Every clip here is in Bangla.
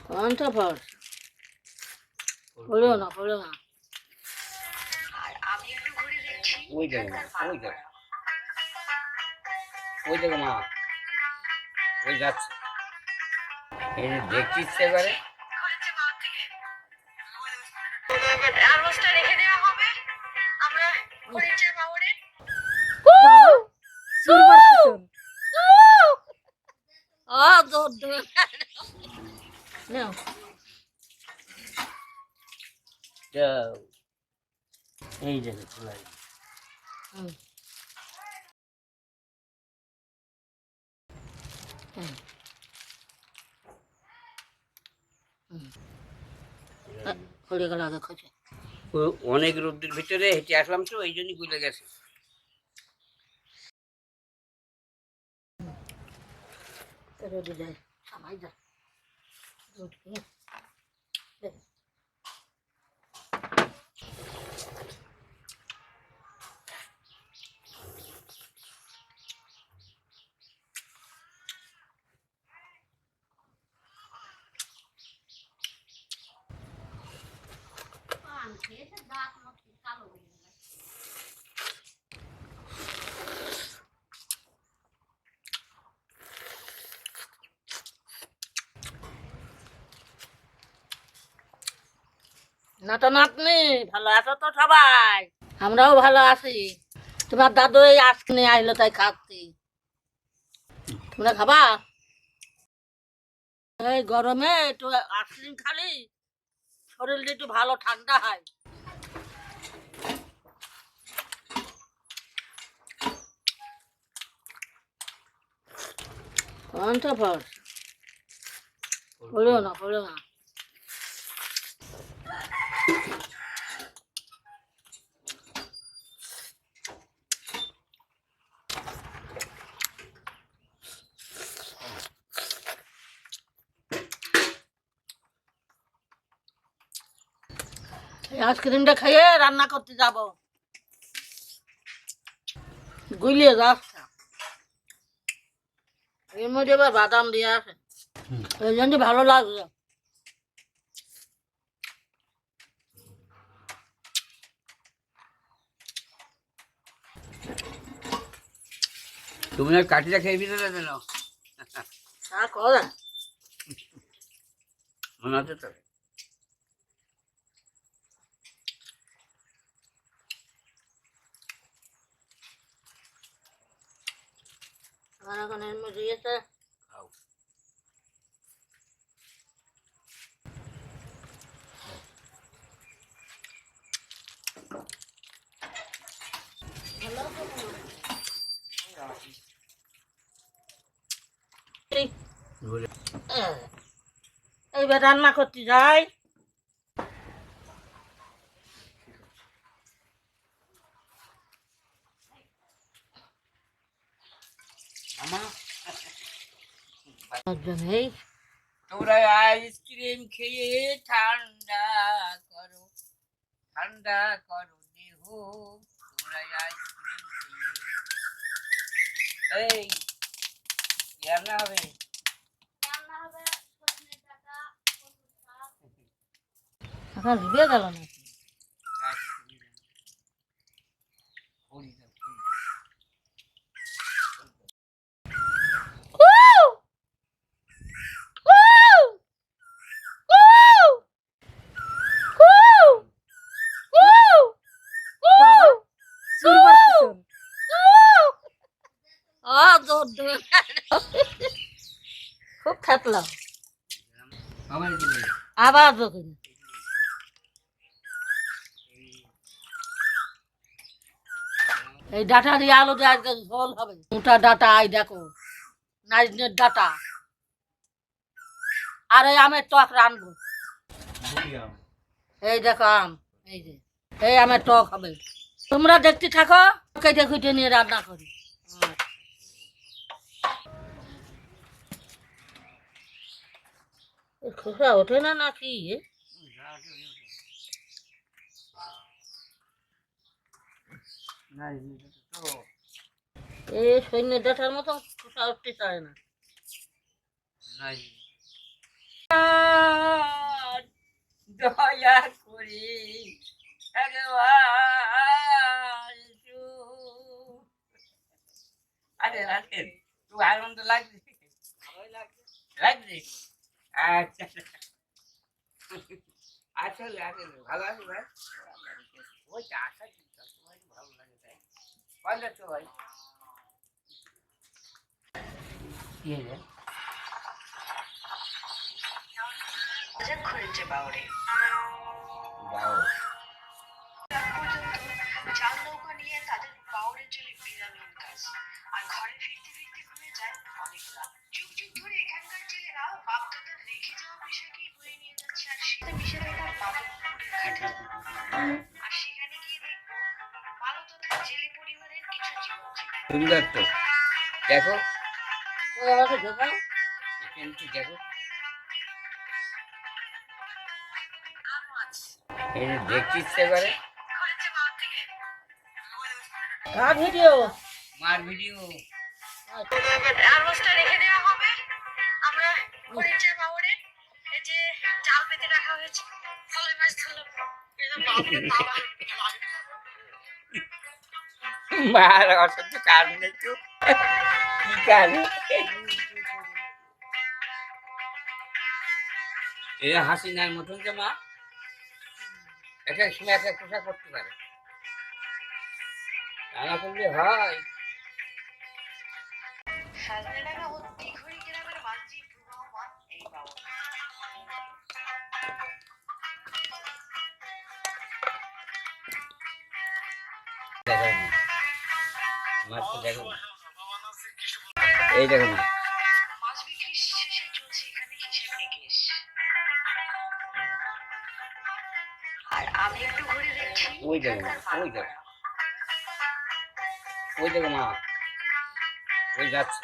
কোনটা ফল হলো না হলো না ওই দেখো ওই দেখো ওই দেখো মা ওই যাচ্ছে এই যে দেখতে ইচ্ছে করে এই দেখো খোলা অনেক রোদ্রের ভিতরে হেঁটে আসলাম তো এই জন্যই গুলে গেছে না তো নাতনি ভালো আছো তো সবাই আমরাও ভালো আছি তোমার দাদু এই আজকে নিয়ে আসলো তাই খাচ্ছি তোমরা খাবা এই গরমে একটু আইসক্রিম খালি শরীরটা একটু ভালো ঠান্ডা হয় কোনটা ফল হলো না হলো না আইসক্রিমটা খেয়ে রান্না করতে যাব গুলিয়ে যাচ্ছে এর মধ্যে আবার বাদাম দিয়ে আছে এই জন্য ভালো লাগছে তুমি আর কাঠিটা খেয়ে ভিতরে দিল তা করে মনে আছে তো আমার এখন এর মধ্যে এসে খাও এইবার রান্না করতে যাই এই তোমরা আইসক্রিম খেয়ে ঠান্ডা করো দেহ তোমরা আইসক্রিম খেয়ে এই রান্না হবে এখন ডুবে গেল না খুব থাকলাম আবার যখন এই ডাটা দিয়ে আলু দিয়ে আজকে ঝোল হবে মোটা ডাটা এই দেখো নাইজনের ডাটা আর এই আমের টক রানবো এই দেখো আম এই যে এই আমের টক হবে তোমরা দেখতে থাকো কেটে খুঁটে নিয়ে রান্না করি খোসা ওঠে না নাকি এই সৈন্যের ডাটার মতো খোসা উঠতে চায় না আচ্ছা আসলে আসলে ভালো আছে ভাই ওইটা আসা কিন্তু তোমার ভালো লাগে তাই ভালো তো ভাই কি হলো ঘুরেছে বাউরে যাও পর্যন্ত চাল নৌকা নিয়ে তাদের বাউরে চলে বিরামহীন কাজ আর ঘরে ফিরতে ফিরতে হয়ে যায় অনেক রাত যুগ যুগ ধরে এখানকার জেলেরা বাপদাদার রেখে যাওয়া পেশাকেই বয়ে নিয়ে যাচ্ছে আর সেটা মিশে একটা মাদকপুরের ঘাটে আর সেখানে গিয়ে দেখবো মালত তার জেলে পরিবারের কিছু জীবন সুন্দর তো দেখো আমাকে দেখাও। কিন্তু দেখো আর মাছ এই যে দেখতে ইচ্ছে করে ঘরেছে বাউর থেকে কার ভিডিও? মার ভিডিও অ্যালবাসটা রেখে দেওয়া হবে আমরা ঘুরেছে বাউরে এই যে জাল পেতে রাখা হয়েছে ফলে মাছ ধরলাম এটা বাপরে বাবা মার অসহ্য কাজ নেই তো কি কাজ এরা হাসিনার মতন যে মা এক এক সময় এক এক পোশাক করতে পারে রান্না করলে হয় সাজনেডাঙ্গা ও দিঘড়ি গ্রামের মাঝি প্রবাহমান এই বাউল দেখো না মাছ তো দেখো না এই দেখো না মাছ বিক্রি শেষে চলছে এখানে হিসেব নিকেশ আর আমি একটু ঘুরে দেখছি ওই দেখো না ওই দেখো ওই দেখো মা ওই যাচ্ছে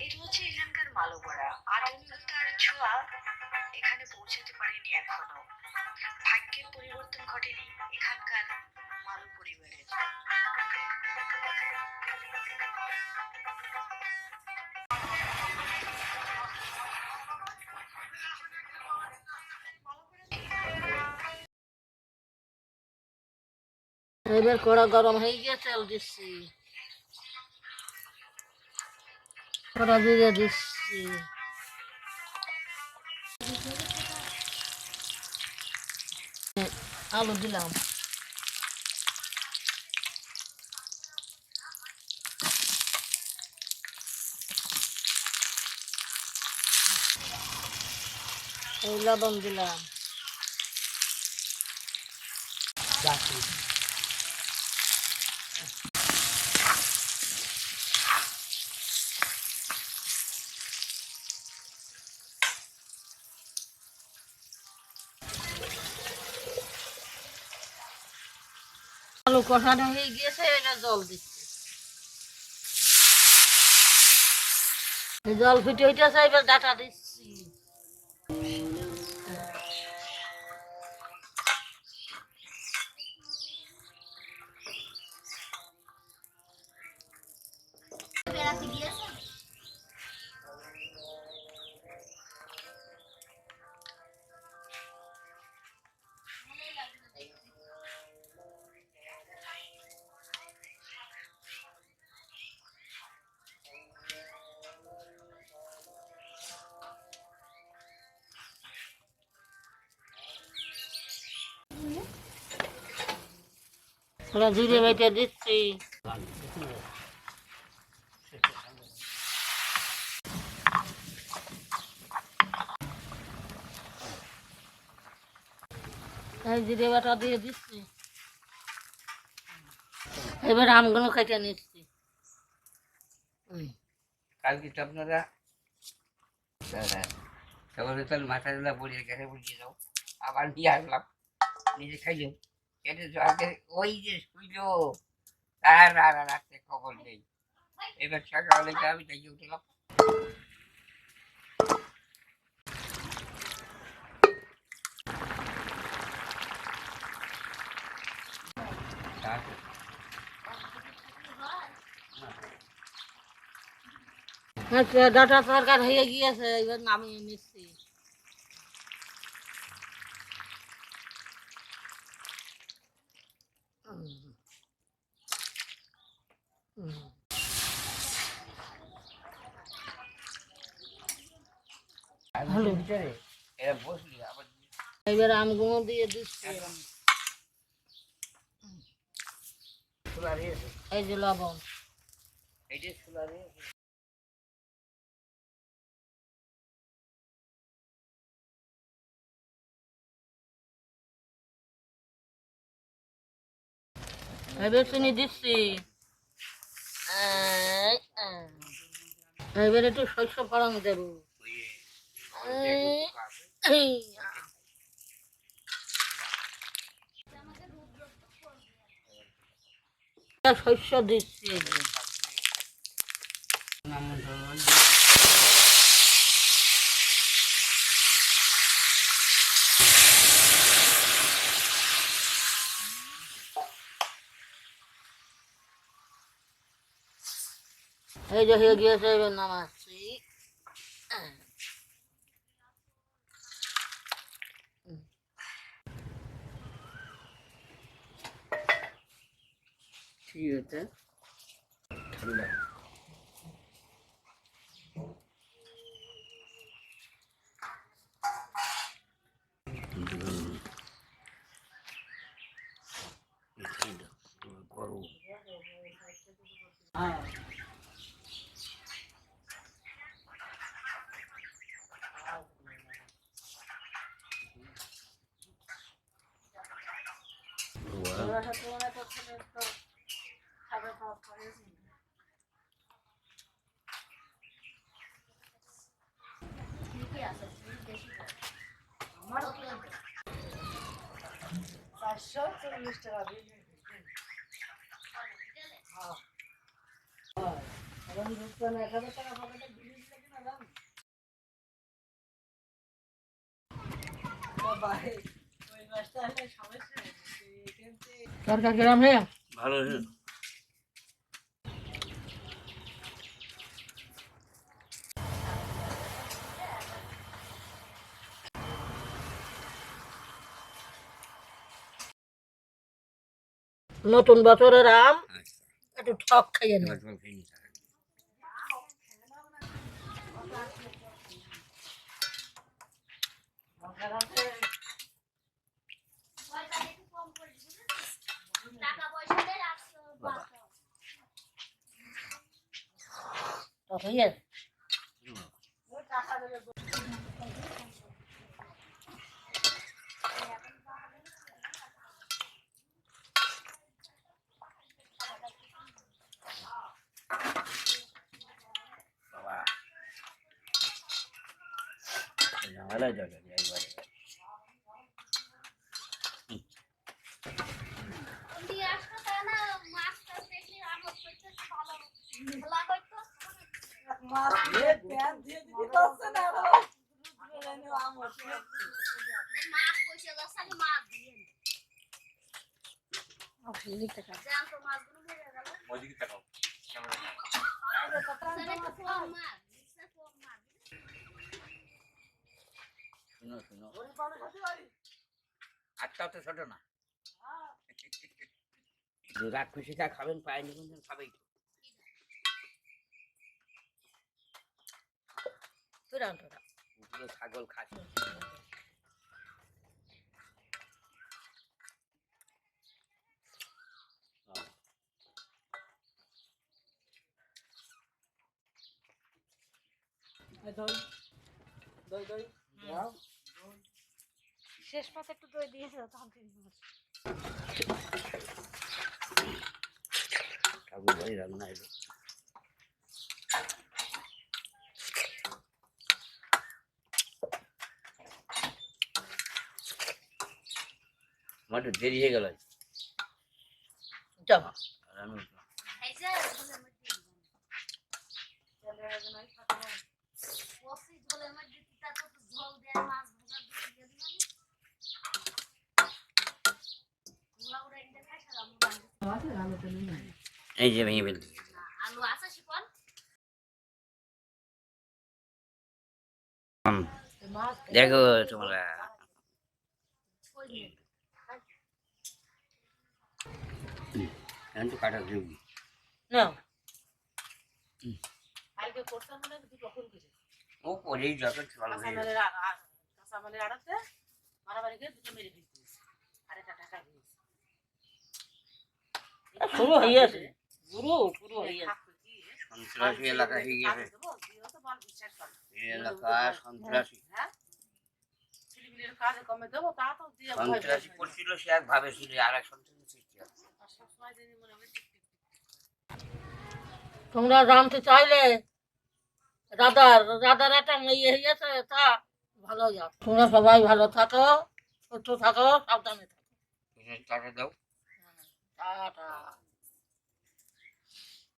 এটা হচ্ছে এখানকার মালপড়া আধুনিকতার ছোঁয়া এখানে পৌঁছাতে পারেনি এখনো ভাগ্যের পরিবর্তন ঘটেনি এখানকার মালু পরিবারের এবার কড়া গরম হয়ে গিয়ে তেল দিচ্ছি, কড়া দিয়ে দিচ্ছি, আলু দিলাম, এই লবণ দিলাম, আলু কষানো হয়ে গিয়েছে, এটা জল দিচ্ছি, জল ফুটে হইতেছে, এবার ডাটা দিচ্ছি, ওরা জিরে বেটে দিচ্ছি, এই জিরে বাটা দিয়ে দিচ্ছি, এবার আমগুলো কেটে নিচ্ছি, কালকে তো আপনারা তাহলে তাহলে মাথা দিলা বলিয়ে গেছে বুঝিয়ে দাও আবার নিয়ে আসলাম নিজে খাইলো কেটে আগে ওই যে শুইল তার আর রাখতে খবর নেই এবার সকালে আমি তাই উঠলাম আচ্ছা ডাটা তরকার হয়ে গিয়েছে, এবার নামিয়ে নিচ্ছি, ভালো। ভিতরে এরা বসলি আবার এবার আমগুলো দিয়ে দিচ্ছি। খোলা রয়েছে, এই যে লবণ। এইটা খোলা রয়েছে। এবার চিনি দিচ্ছি। এবার একটু শস্য ফলন দেবো। শস্য দিচ্ছি। এই যে হয়ে গিয়েছে, এবার নামাচ্ছি। ঠিক আছে ঠান্ডা গরম তরকারি কিরম হে? ভালো নতুন বছরের আম একটু টক খাইয়ে নে। টক হয়ে বাবা ঝামেলা যাবে একবারে শুনো শুনো আটটাও তো ছোট না রাত খুশি চা খাবেন পায়নি কিন্তু খাবেই উপরে ছাগল খাচ্ছে শেষ পাতে একটু দই দিয়েছিল তখন ঠাকুর বাড়ি রান্না এলো আমার একটু দেরি হয়ে গেল যাও। আর আমি উঠলাম। এই যে ভেঙে ফেলছি দেখো তোমরা এখন তো কাটা দেবি না। ও করেই যত চলবে কাঁচামালের কাঁচামালের আড়াতে মারামারি করে দুটো মেরে দিয়েছে আর এটা টাকা দিয়েছে শুরু হয়ে গেছে শুরু হয়ে গেছে সন্ত্রাসী এলাকা হয়ে গেছে এই এলাকা সন্ত্রাসী কাজে কমে দেবো তা তো দিয়ে সন্ত্রাসী করছিল সে একভাবে ছিল আর এক সন্ত্রাসী সৃষ্টি হয় তোমরা জানতে চাইলে রাধার একটা মেয়ে হয়েছে তা ভালো যাও তোমরা সবাই ভালো থাকো সুস্থ থাকো সাবধানে থাকো টাকা দাও টাটা